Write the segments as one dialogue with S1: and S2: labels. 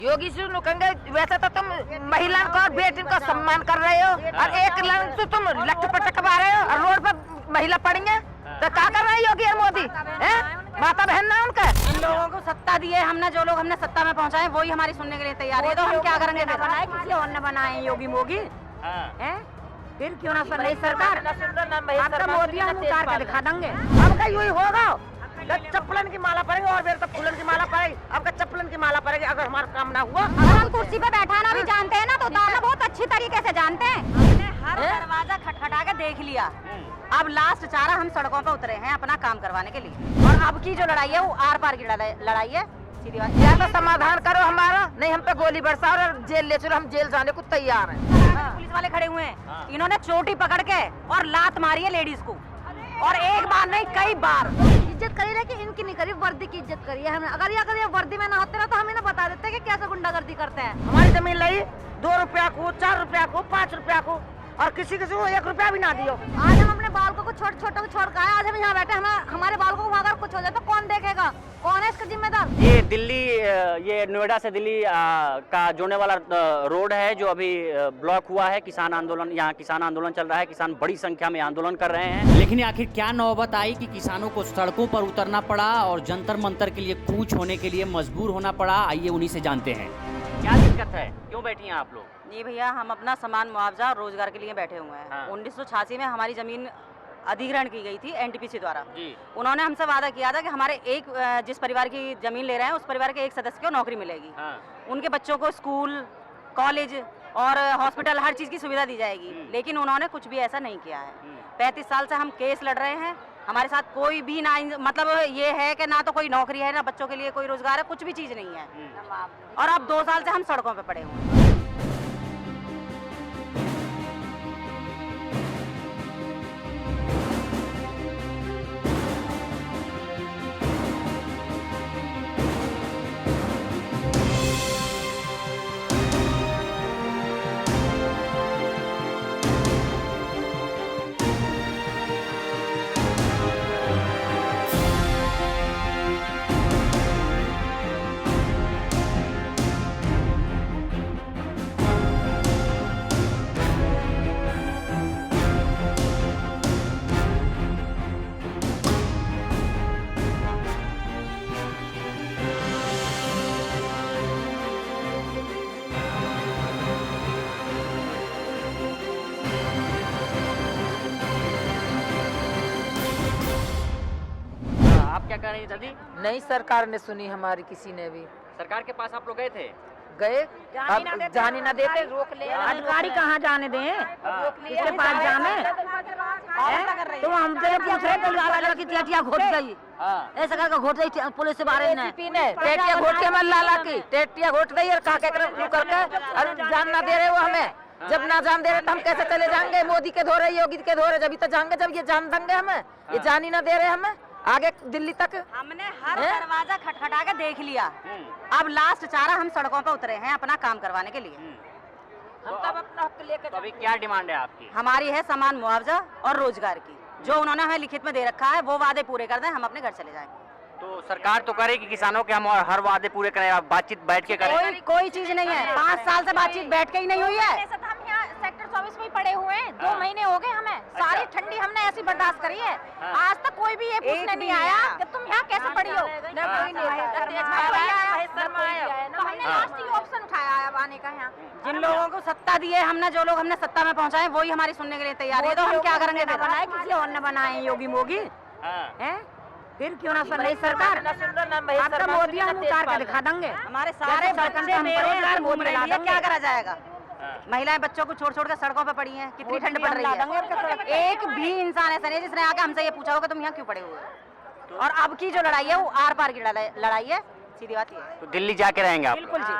S1: योगी जी कहेंगे वैसे तो तुम महिला को और बेटी को सम्मान कर रहे हो और एक लाइन तो तुम लटपट कमा रहे हो और रोड पर महिला पड़ी है तो क्या कर रहे हैं योगी और मोदी? माता बहन ना उनका।
S2: इन लोगों को सत्ता दी है हमने, जो लोग हमने सत्ता में पहुंचाए वही हमारी सुनने के लिए तैयार है, तो हम क्या करेंगे? बनाए किसी और न बनाए योगी मोगी हैं? फिर क्यों ना सुन रही सरकार? आपका मोदी हम उतार के दिखा देंगे।
S1: अब का यही होगा, चप्पलन की माला पड़ेगी और फिर तो फूलन की माला पड़ेगी। अब का चप्पलन की माला पड़ेगी अगर हमारा काम ना हुआ।
S2: अगर हम कुर्सी पे बैठाना भी जानते हैं ना तो उतारना बहुत अच्छी तरीके से जानते हैं। हमने हर दरवाजा खटखटा के देख लिया, अब लास्ट चारा हम सड़कों पे उतरे हैं अपना काम करवाने के लिए। और अब की जो लड़ाई है वो आर पार की लड़ाई है, सीधी बात।
S1: या तो समाधान करो हमारा, नहीं हम पे गोली बरसाओ और जेल ले चलो, हम जेल जाने को तैयार हैं।
S2: पुलिस वाले खड़े हुए हैं, इन्होंने चोटी पकड़ के और लात मारी है लेडीज को, और एक बार नहीं कई बार।
S3: इज्जत करी है कि इनकी नहीं करी, वर्दी की इज्जत करी है हमने। अगर ये वर्दी में ना होते ना तो हम इन्हें बता देते कि कैसे गुंडागर्दी करते हैं।
S1: हमारी जमीन लाई 2 रुपया को, 4 रुपया को, 5 रुपया को और किसी को 1 रुपया भी ना दियो।
S3: आज हम अपने बालकों को छोटे को छोड़ कर आए, आज हम यहाँ बैठे, हमारे बालकों को अगर कुछ हो जाए तो कौन देखेगा? कौन है इसका जिम्मेदार?
S4: ये दिल्ली, ये नोएडा से दिल्ली का जोड़ने वाला रोड है जो अभी ब्लॉक हुआ है। किसान आंदोलन, यहाँ किसान आंदोलन चल रहा है, किसान बड़ी संख्या में आंदोलन कर रहे हैं।
S5: लेकिन आखिर क्या नौबत आई कि किसानों को सड़कों पर उतरना पड़ा और जंतर मंतर के लिए कूच होने के लिए मजबूर होना पड़ा? आइए उन्हीं से जानते हैं।
S4: क्या दिक्कत है, क्यों बैठी हैं आप लोग?
S2: जी भैया, हम अपना समान मुआवजा और रोजगार के लिए बैठे हुए हैं।
S4: हाँ।
S2: 1986 में हमारी जमीन अधिग्रहण की गई थी एनटीपीसी द्वारा।
S4: जी।
S2: उन्होंने हमसे वादा किया था कि हमारे जिस परिवार की जमीन ले रहे हैं उस परिवार के एक सदस्य को नौकरी मिलेगी।
S4: हाँ।
S2: उनके बच्चों को स्कूल, कॉलेज और हॉस्पिटल हर चीज़ की सुविधा दी जाएगी, लेकिन उन्होंने कुछ भी ऐसा नहीं किया है। 35 साल से हम केस लड़ रहे हैं, हमारे साथ कोई भी ना, मतलब ये है कि ना तो कोई नौकरी है, ना बच्चों के लिए कोई रोजगार है, कुछ भी चीज़ नहीं है। और अब 2 साल से हम सड़कों पर पड़े हुए हैं।
S4: आप क्या कह रही हैं दादी?
S1: नहीं, सरकार ने सुनी हमारी, किसी ने भी।
S4: सरकार के पास आप लोग गए थे?
S1: गए, अब जाने ना देते, रोक ले।
S3: अधिकारी कहाँ जाने दें? इसके पास जाने तो हमसे पूछ रहे की टेटिया घोट गई, ऐसा करके घोट गई पुलिस से बारे में।
S1: टेटिया घोट के हमारे लाला की टेटिया घोट गई और काके करके और जान ना दे रहे वो हमें। जब ना जान दे रहे तो हम कैसे चले जाएंगे? मोदी के धोरे, योगी के धोरे, जब तो जाएंगे जब ये जान देंगे हमें। ये जान ही ना दे रहे हमें आगे दिल्ली तक।
S2: हमने हर दरवाजा खटखटा के देख लिया, अब लास्ट चारा हम सड़कों पे उतरे हैं अपना काम करवाने के लिए।
S1: हम तब अपना हक लेकर।
S4: तो अभी क्या डिमांड है आपकी?
S2: हमारी है समान मुआवजा और रोजगार की, जो उन्होंने हमें लिखित में दे रखा है वो वादे पूरे कर दें, हम अपने घर चले जाएंगे।
S4: तो सरकार तो करेगी किसानों के, हम हर वादे पूरे करें, आप बातचीत बैठ के करें।
S2: कोई चीज नहीं है, 5 साल से बातचीत बैठ के ही नहीं हुई है।
S3: हम यहाँ सेक्टर 24 में पड़े हुए हैं, 2 महीने हो गए हमें। सारी ठंडी हमने ऐसी बर्दाश्त करी है, आज तक कोई भी ये पूछने नहीं आया कि तुम यहाँ कैसे पड़ी हो। तो हमने लास्ट ही ऑप्शन उठाया है आने का यहाँ।
S2: जिन लोगों को सत्ता दी है हमने, जो लोग हमने सत्ता में पहुंचाए वही हमारी सुनने के लिए तैयार है, तो हम क्या करेंगे?
S3: बनाए किसी और न बनाए योगी मोगी हैं? फिर क्यों ना सुन रही सरकार? आपका मोदी हम उतार के दिखा देंगे।
S2: हमारे सारे बच्चे बेरोजगार घूम रहे हैं, क्या करा जाएगा? महिलाएं बच्चों को छोड़ छोड़ कर सड़कों पे पड़ी हैं, कितनी ठंड पड़ रही है। एक भी इंसान ऐसा नहीं जिसने आके हमसे ये पूछा होगा तुम यहाँ क्यों पड़े हुए हो। और अब की जो लड़ाई है वो आर पार की लड़ाई है, सीधी बात ये है।
S4: तो दिल्ली जाके रहेंगे आप?
S2: बिल्कुल जी।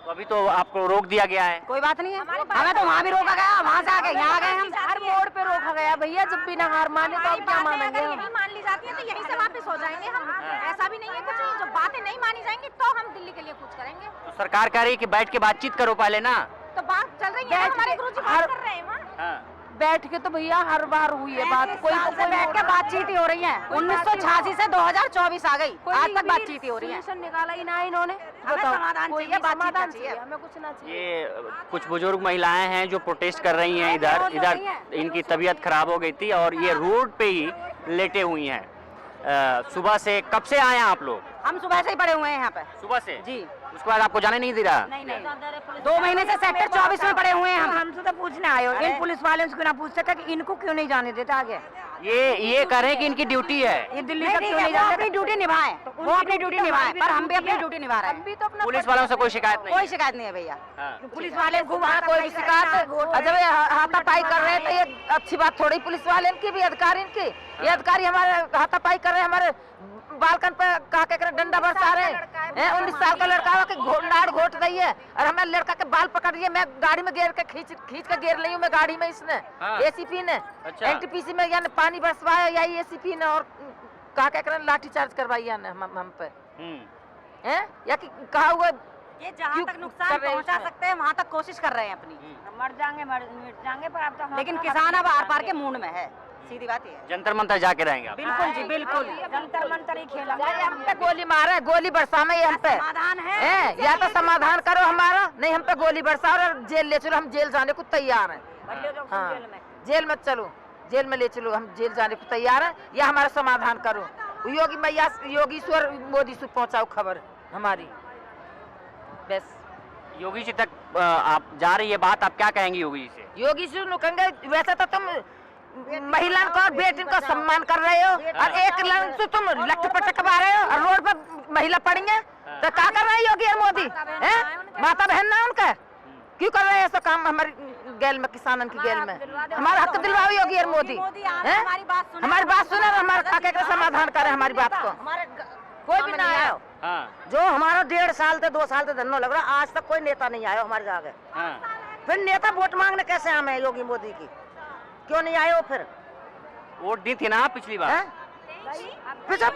S4: तो अभी तो आपको रोक दिया गया है।
S2: कोई बात नहीं है, हमें तो वहाँ भी रोका गया, वहाँ से आके यहाँ आ गए हम।
S3: हर मोड़ पे रोका गया भैया, जब भी ना हार माने तो अब क्या मानेंगे? यही मान ली जाती है तो यहीं से वापस हो जाएंगे हम। ऐसा भी नहीं है कुछ, जो बातें नहीं मानी जाएंगी तो हम दिल्ली के लिए कुछ करेंगे।
S4: तो सरकार कह रही है कि बैठ के बातचीत करो पहले ना।
S3: तो बात चल रही है, हमारे गुरुजी बात कर रहे हैं वहाँ।
S1: बैठ के तो भैया हर बार हुई है बात, कोई
S2: बैठ के बातचीत ही हो रही है। 1986 से 2024 आ गई, आज तक बातचीत ही हो रही है।
S3: निकाला ही ना इन्होंने,
S2: बताओ समाधान
S1: कोई
S2: चाहिए, बातचीत
S1: समाधान
S2: चाहिए।
S1: चाहिए, हमें कुछ ना चाहिए।
S4: ये कुछ बुजुर्ग महिलाएं हैं जो प्रोटेस्ट कर रही हैं इधर इनकी तबीयत खराब हो गई थी और ये रोड पे ही लेटे हुई हैं। सुबह से कब से आए हैं आप लोग?
S2: हम सुबह से ही पड़े हुए हैं यहाँ पे
S4: सुबह से
S2: जी।
S4: उसके बाद आपको जाने नहीं दे रहा?
S2: नहीं नहीं 2 महीने से सेक्टर 24 में पड़े हुए हैं हम।
S3: हमसे तो पूछने आए हो, इन पुलिस वाले से क्यों ना पूछ सके कि इनको क्यों नहीं जाने देता आगे?
S4: ये कह रहे हैं कि इनकी ड्यूटी है।
S3: ये दिल्ली
S2: नहीं
S3: तक
S2: ठीक
S3: क्यों
S2: है,
S3: नहीं
S2: वो
S3: जाने
S2: अपनी ड्यूटी निभाएं, वो अपनी ड्यूटी निभाएं, पर हम भी अपनी ड्यूटी निभा रहे
S1: हम भी
S2: हैं।
S1: तो अपना
S4: पुलिस वालों से कोई शिकायत नहीं?
S2: कोई शिकायत नहीं है भैया।
S4: हाँ।
S3: पुलिस वाले खूब
S1: वहाँ कोई भी शिकायत और जब ये हाथापाई कर रहे हैं तो ये अच्छी बात थोड़ी। पुलिस वाले की भी अधिकारी इनकी, ये अधिकारी हमारे हाथापाई कर रहे हैं, हमारे बालकन पे कहा के डंडा बरसा रहे हैं। 19 साल का लड़का हुआ कि नाड़ घोट रही है और हमें लड़का के बाल पकड़ रही है। मैं गाड़ी में घेर के खींच के घेर ली हूँ मैं गाड़ी में। इसने
S4: हाँ।
S1: एसीपी ने
S4: अच्छा।
S1: एनटीपीसी में यानी पानी बरसवाया या एसीपी ने और कहा के लाठी चार्ज करवाई यानी हम पे हैं या कि कहा हुआ
S2: ये जहाँ
S1: क्यों
S2: तक
S1: कर
S2: नुकसान
S1: रहे हैं
S2: पहुँचा
S1: इसमें?
S2: सकते हैं वहाँ तक कोशिश कर रहे हैं अपनी।
S3: मर जाएंगे पर अब तो
S2: लेकिन किसान अब आर पार के मूड में है, सीधी बात ये है।
S4: जंतर मंतर जाके रहेंगे आप?
S2: बिल्कुल जी बिल्कुल।
S3: जंतर मंतर ही खेलेंगे
S1: हम पे गोली मारे, गोली बरसा में हम पे
S2: समाधान है
S1: हैं। या तो समाधान करो हमारा, नहीं हम पे गोली बरसाओ और जेल ले चलो। हम जेल जाने को तैयार हैं। हाँ, जेल मत चलो, जेल में ले चलो, हम जेल जाने को तैयार हैं। या हमारा समाधान करो। योगी मैया, योगीश्वर मोदी से पहुंचाओ खबर हमारी बस।
S4: योगी जी तक आप जा रही है बात, आप क्या कहेंगे योगी जी से?
S1: योगी जी नु कहेंगे वैसे तो तुम महिला को और बेटी को सम्मान कर रहे हो और एक लाइन से तुम लट पटकवा रहे हो और रोड पर महिला पड़ी है तो क्या कर रहे हैं योगी और मोदी? हैं माता बहन ना उनका क्यों कर रहे हैं ऐसा काम हमारी गैल में, किसानन की गैल में? हमारा हक दिलवाओ योगी और मोदी हैं? हमारी बात सुने और हमारे खाके का समाधान करे हमारी बात को। कोई भी ना आया
S4: हाँ।
S3: जो हमारा 1.5 साल से 2 साल से धरना लग रहा, आज तक कोई नेता नहीं आया हमारे आगे।
S4: हाँ।
S3: फिर नेता वोट मांगने कैसे आए हैं योगी मोदी की? क्यों नहीं आए हो फिर?
S4: वोट दी थी ना आप पिछली बार?
S3: पिछले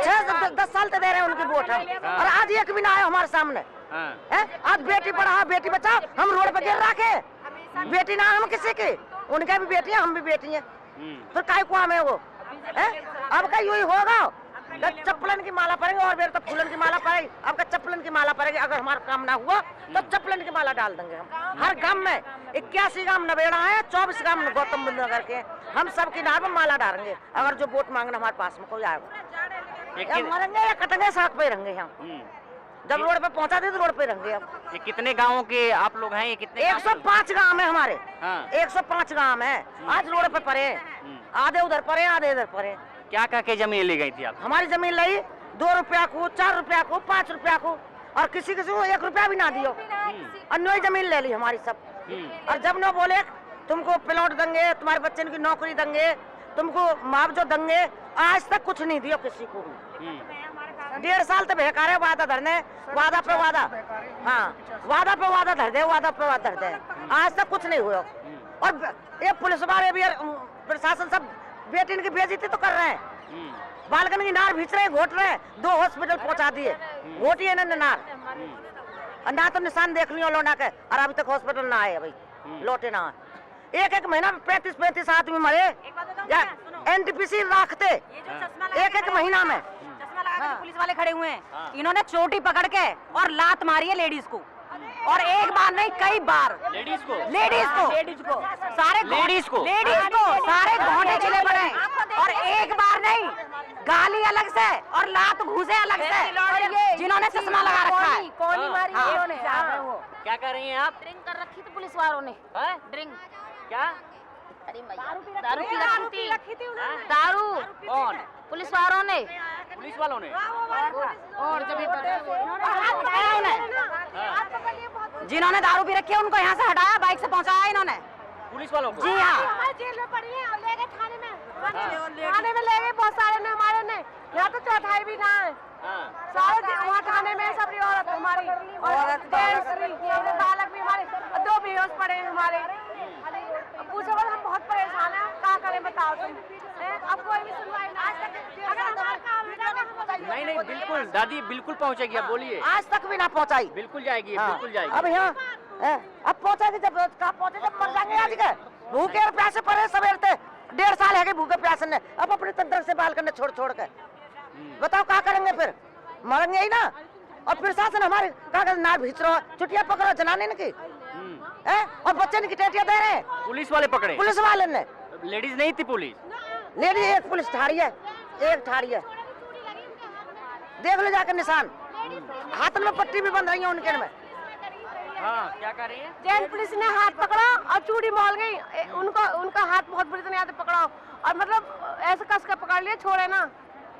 S3: 6-10 साल से दे रहे हैं उनकी वोट हम, और आज एक भी ना आए हमारे सामने।
S4: हाँ।
S3: आज बेटी पढ़ाओ बेटी बचाओ हम रोड पे गिर रखे, बेटी ना हम किसी की, उनके भी बेटी है हम भी बेटी हैं, फिर काय को हमें वो है? अब का यही होगा, चप्पलन की माला पड़ेगी और बेर तो फूलन की माला पड़ेगी। अब का चप्पलन की माला पड़ेगी, अगर हमारा काम ना हुआ तो चप्पलन की माला डाल देंगे हम। हर गांव में 81 गांव नवेड़ा है, 24 गांव गौतम बुद्ध नगर के, हम सब किनार में माला डालेंगे अगर जो वोट मांगना हमारे पास में कोई आएगा। मरेंगे या कटेंगे सड़क पे रहेंगे हम, जब रोड पे पहुंचा दे तो रोड पे रहेंगे हम।
S4: ये कितने गांवों के आप लोग हैं? ये कितने?
S3: 105 गांव है हमारे।
S4: हाँ।
S3: 105 गांव है, आज रोड पे पड़े, आधे उधर पड़े आधे इधर पड़े।
S4: क्या क्या के जमीन ले गई थी आप?
S3: हमारी जमीन ली 2 रुपया को, 4 रुपया को, 5 रुपया को, और किसी किसी को 1 रुपया भी ना दियो, अन्य जमीन ले ली हमारी सब। और जब न बोले तुमको प्लॉट देंगे, तुम्हारे बच्चे की नौकरी देंगे, तुमको मुआवजा देंगे, आज तक कुछ नहीं दियो किसी को भी। 1.5 साल तो बेकार है वादा धरने, वादा पे वादा, हाँ वादा पे वादा धर दे, वादा पे वादा धर दे, आज तक कुछ नहीं हुआ। और ये पुलिस वाले भी प्रशासन सब बेटी की बेइज्जती तो कर रहे हैं, बालकन की नार भींच रहे हैं, घोट रहे हैं, 2 हॉस्पिटल पहुंचा दिए, घोटी है ना नार, और ना तो निशान देख लियो लौटा के, और अभी तक हॉस्पिटल ना आए भाई, लौटे ना। एक महीना में 35-35 आदमी मरे, या एनटीपीसी रखते एक महीना में।
S2: चश्मा लगा के पुलिस वाले खड़े हुए हैं, इन्होंने चोटी पकड़ के और लात मारी है लेडीज को, और एक बार नहीं कई बार।
S4: लेडीज को
S2: सारे
S4: लेडीज को
S2: सारे घोंटे चले पड़े, और एक बार नहीं गाली अलग से और लात घूसे अलग से, जिन्होंने चश्मा लगा रखा है।
S1: कौन मारी इन्होंने?
S4: क्या कर रही हैं आप?
S1: ड्रिंक कर रखी थी पुलिस वालों ने। ड्रिंक
S4: क्या?
S1: अरे दारू पी रखी थी, दारू।
S4: कौन?
S1: पुलिस वालों ने।
S4: पुलिस वालों ने?
S1: और जब
S2: जिन्होंने दारू पी रखी है उनको यहाँ से हटाया, बाइक से पहुँचाया इन्होंने।
S4: पुलिस वालों को?
S2: जी हाँ,
S1: जेल में पड़ी है, ले गए थाने में, थाने में ले गए बहुत सारे ने हमारे ने, यहाँ तो चौथाई भी ना है, सारे वहाँ थाने में सब औरत हमारी, औरत बालक भी हमारे, 2 बेहोश पड़े हैं हमारे। अब पूछो हम बहुत परेशान हैं, क्या करें बताओ तुम? अब कोई भी सुनवाई नहीं, आज तक अगर हमारा काम
S4: नहीं नहीं बिल्कुल दादी बिल्कुल पहुंचेगी, आप बोलिए।
S3: आज तक भी ना पहुंचाई,
S4: बिल्कुल जाएगी,
S3: हाँ।
S4: बिल्कुल जाएगी।
S3: अब यहाँ अब पहुंचाएगी, जब कहाँ पहुंचे जब मर जाएंगे। आज के भूखे और प्यासे पड़े सवेर से, 1.5 साल है कि भूखे प्यासे ने, अब अपने तंत्र से बाल करने छोड़ के बताओ क्या करेंगे फिर? मरेंगे ही ना। और प्रशासन हमारे कागज ना भीच रहा, छुट्टियां पकड़ो जनाने की और बच्चे की टेटियां दे रहे हैं।
S4: पुलिस वाले पकड़े?
S3: पुलिस वाले ने।
S4: लेडीज नहीं थी पुलिस?
S3: लेडीज एक पुलिस ठाड़ी है, एक ठाड़ी है, देख लो जाकर निशान, हाथ में पट्टी भी बंध रही है उनके में।
S4: हाँ, क्या कर रही है?
S6: जैन पुलिस ने हाथ पकड़ा और चूड़ी मॉल गई, उनका हाथ बहुत बुरी तरह पकड़ा और मतलब ऐसे कस कर पकड़ लिया, छोड़े ना।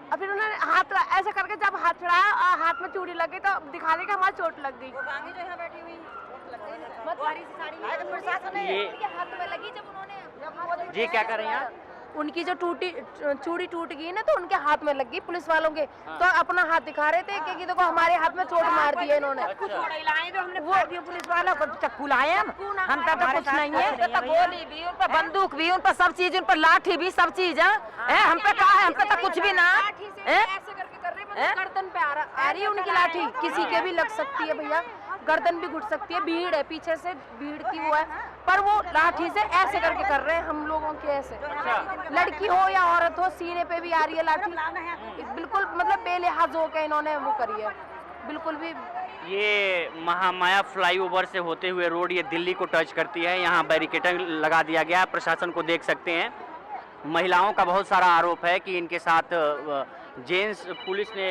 S6: और फिर उन्होंने हाथ ऐसे करके जब हाथ छुड़ाया और हाथ में चूड़ी लग गई तो दिखा दी कि हमारी चोट लग गई।
S4: जी क्या कर रही हैं आप?
S6: उनकी जो चूड़ी टूट गई ना तो उनके हाथ में लग गई पुलिस वालों के। तो अपना हाथ दिखा रहे थे कि देखो हमारे हाथ में चोट मार दी है इन्होंने।
S3: वो पुलिस वालों को चक्कू लाए हम तो कुछ नहीं है।
S1: उन पर गोली भी, उन पर बंदूक भी, उन पर सब चीज, उन पर लाठी भी, सब चीज है। हम पे कहा है, हम पे तो कुछ भी ना।
S6: गर्दन पे आ रही है उनकी लाठी, किसी के भी लग सकती है भैया, गर्दन भी घुट सकती है। भीड़ है पीछे से, भीड़ की वो है, पर वो लाठी से ऐसे करके कर रहे हैं हम लोगों के ऐसे। लड़की हो या औरत हो, सीने पे भी आ रही है लाठी, बिल्कुल मतलब बेलिहाज होकर इन्होंने वो करी है, बिल्कुल भी।
S4: ये महामाया फ्लाईओवर से होते हुए रोड ये दिल्ली को टच करती है। यहाँ बैरिकेडिंग लगा दिया गया है, प्रशासन को देख सकते हैं। महिलाओं का बहुत सारा आरोप है कि इनके साथ जेंट्स पुलिस ने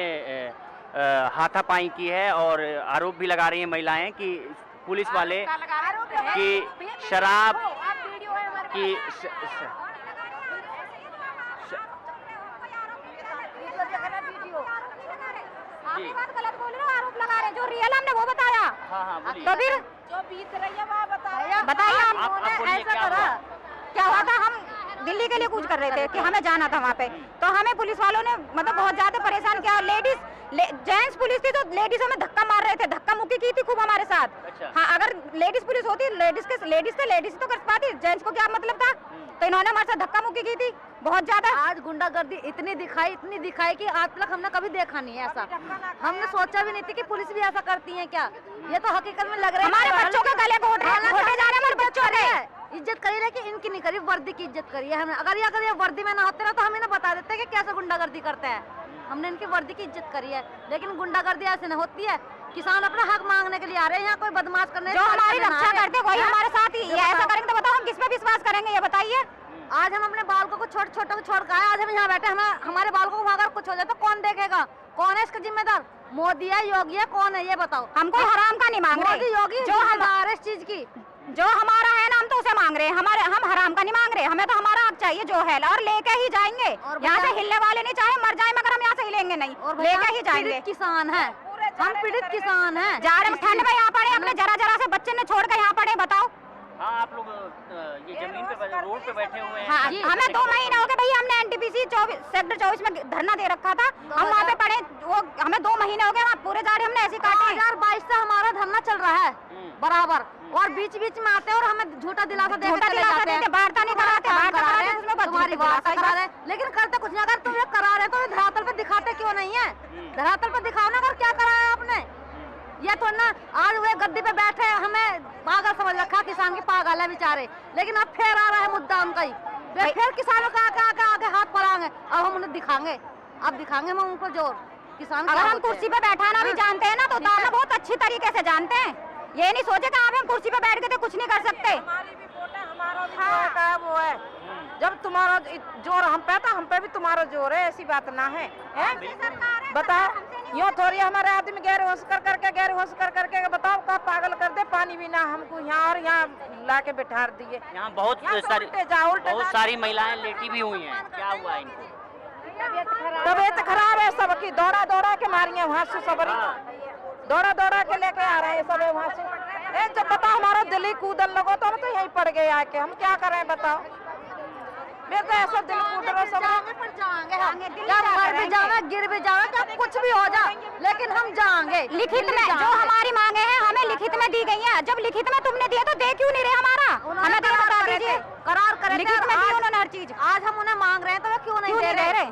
S4: हाथापाई की है और आरोप भी लगा रही हैं महिलाएं कि पुलिस वाले की शराब की
S6: गलत बोल रहे हो, आरोप लगा रहे हैं, जो रियल हमने वो बताया।
S4: हाँ,
S6: तो फिर जो बीत रही है वहाँ बताइए हमने ऐसा करा। क्या हुआ था, हम दिल्ली के लिए कूच कर रहे थे कि हमें जाना था वहाँ पे, तो हमें पुलिस वालों ने मतलब बहुत ज्यादा परेशान किया। जेंट्स पुलिस थी तो लेडीजों में धक्का मार रहे थे, धक्का मुक्की की थी खूब हमारे साथ।
S4: अच्छा।
S6: हाँ, अगर लेडीज पुलिस होती, लेडीज तो कर पाती, जेंट्स को क्या मतलब था। तो इन्होंने हमारे साथ धक्का मुक्की की थी बहुत ज्यादा।
S7: आज गुंडागर्दी इतनी दिखाई कि आज तक हमने कभी देखा नहीं है ऐसा। हमने सोचा भी नहीं थी कि पुलिस भी ऐसा करती है क्या। ये तो हकीकत में लग रहा है
S6: हमारे बच्चों के गले घोटे जा रहे हैं, हमारे बच्चों ने
S7: इज्जत करी है कि इनकी नहीं करी, वर्दी की इज्जत करी है हमने। अगर ये वर्दी में ना होते ना तो हम इन्हें बता देते कि कैसे गुंडागर्दी करते हैं। हमने इनकी वर्दी की इज्जत करी है, लेकिन गुंडागर्दी ऐसे न होती है। किसान अपना हक मांगने के लिए आ रहे हैं, यहाँ कोई बदमाश करने
S6: जो हमारी रक्षा करते वही हमारे साथ ही ऐसा करेंगे तो बताओ हम किस पे विश्वास करेंगे, ये बताइए।
S7: आज हम अपने बालकों को छोटे को छोड़ कर आए, आज हम यहाँ बैठे, हमारे बालकों को अगर कुछ हो जाए तो कौन देखेगा, कौन है इसका जिम्मेदार? मोदी है, योगी है, कौन है ये बताओ।
S6: हम कोई हराम का नहीं मांग रहे,
S7: योगी
S6: जो हम
S7: इस चीज की
S6: जो हमारा है ना हम तो उसे मांग रहे हैं। हम हराम का नहीं मांग रहे, हमें तो हमारा हक चाहिए जो है, और लेके ही जाएंगे। यहाँ से हिलने वाले नहीं, चाहे मर जाए मगर हम यहाँ से हिलेंगे नहीं, और लेके ही जाएंगे।
S7: किसान है, हम पीड़ित किसान हैं।
S6: जा रहे ठंड में यहाँ पड़े, अपने जरा से बच्चे ने छोड़ कर यहाँ पड़े, बताओ।
S4: हाँ, आप लोग ये जमीन पे रोड पे बैठे हुए हैं।
S6: हाँ, हमें 2 महीने हो गए भैया, हमने NTPC सेक्टर 24 में धरना दे रखा था, हम वहाँ पे पड़े, वो हमें 2 महीने हो गए, वहाँ पूरे जा रहे हमने ऐसे काटे।
S7: 2022 से हमारा धरना चल रहा है बराबर, और बीच में आते हैं और हमें झूठा दिलासा देते
S6: वार्ता नहीं कराते,
S7: तुम्हारी वार्ता करा रहे, लेकिन करते कुछ नहीं। अगर तुम ये करा रहे तो धरातल पे दिखाते क्यों नहीं है? धरातल पे दिखाओ ना, अगर क्या करा है आपने। ये तो ना आज वे गद्दी पे बैठे हमें पागल समझ रखा, किसान की पागल है बेचारे, लेकिन अब फिर आ रहा है मुद्दा उनका ही, वे फिर किसानों का आगे हाथ बढ़ाएंगे। अब हम उन्हें दिखाएंगे, अब दिखाएंगे हम उनको जोर। किसान
S6: अगर हम कुर्सी पे बैठाना भी जानते हैं ना तो उतारना बहुत अच्छी तरीके से जानते हैं। ये नहीं सोचे कि आप हम कुर्सी पे बैठ के तो कुछ नहीं कर सकते।
S3: हाँ, वो है, जब तुम्हारा जोर हम पे था, हम पे भी तुम्हारा जोर है, ऐसी बात ना है, बताओ। यूँ थोड़ी हमारे आदमी गैर होश कर करके बताओ का पागल कर दे, पानी भी ना हमको यहाँ और यहाँ ला के बैठा दिए।
S4: यहाँ बहुत सारी महिलाएं लेटी भी हुई हैं, क्या हुआ इनको?
S3: तबीयत खराब है सबकी, दौड़ा के मारी है वहाँ से, सबरी दौड़ा के लेके आ रहे हैं सब वहाँ से। जब बताओ हमारा दिल्ली कूदल लगो तो हम तो यहीं पड़ गए आके, हम क्या करें बताओ। मेरे तो ऐसा दिल कूद रहा सब,
S7: क्या मर भी जावे, गिर भी जावे, क्या कुछ भी हो जाए, लेकिन हम जाएंगे।
S6: लिखित में जो हमारी मांगे हैं हमें लिखित में दी गई है। जब लिखित में तुमने दिया तो दे क्यों नहीं रहे हमारा? हमें तो बता दीजिए,
S7: करार करे
S6: लिखित में दी उन्होंने हर चीज।
S7: आज हम उन्हें मांग रहे हैं तो वो क्यों नहीं दे रहे?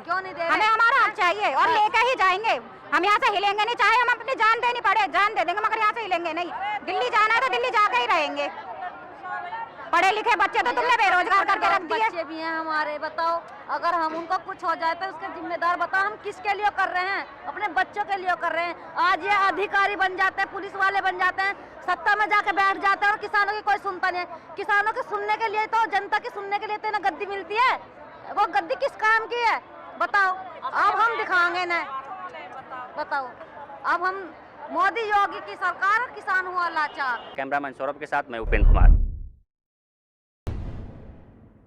S6: हमें हमारा हक चाहिए और लेके ही जाएंगे। हम यहाँ से हिलेंगे नहीं, चाहे हम अपनी जान देनी पड़े, जान दे देंगे, मगर यहाँ से हिलेंगे नहीं। दिल्ली जाना है तो दिल्ली जाके ही रहेंगे।
S7: पढ़े लिखे बच्चे तो तुमने बेरोजगार करके रख दिए। बच्चे भी हैं हमारे, बताओ अगर हम उनको कुछ हो जाए तो उसके जिम्मेदार बताओ हम किसके लिए कर रहे हैं? अपने बच्चों के लिए कर रहे हैं। आज ये अधिकारी बन जाते हैं, पुलिस वाले बन जाते हैं, सत्ता में जाके बैठ जाते हैं और किसानों की कोई सुनता नहीं है। किसानों के सुनने के लिए तो, जनता की सुनने के लिए तो ना गद्दी मिलती है। वो गद्दी किस काम की है बताओ? अब हम दिखाएंगे ना, बताओ अब हम मोदी योगी की सरकार, किसान हुआ लाचार।
S4: कैमरामैन सौरभ के साथ मैं उपेंद्र कुमार।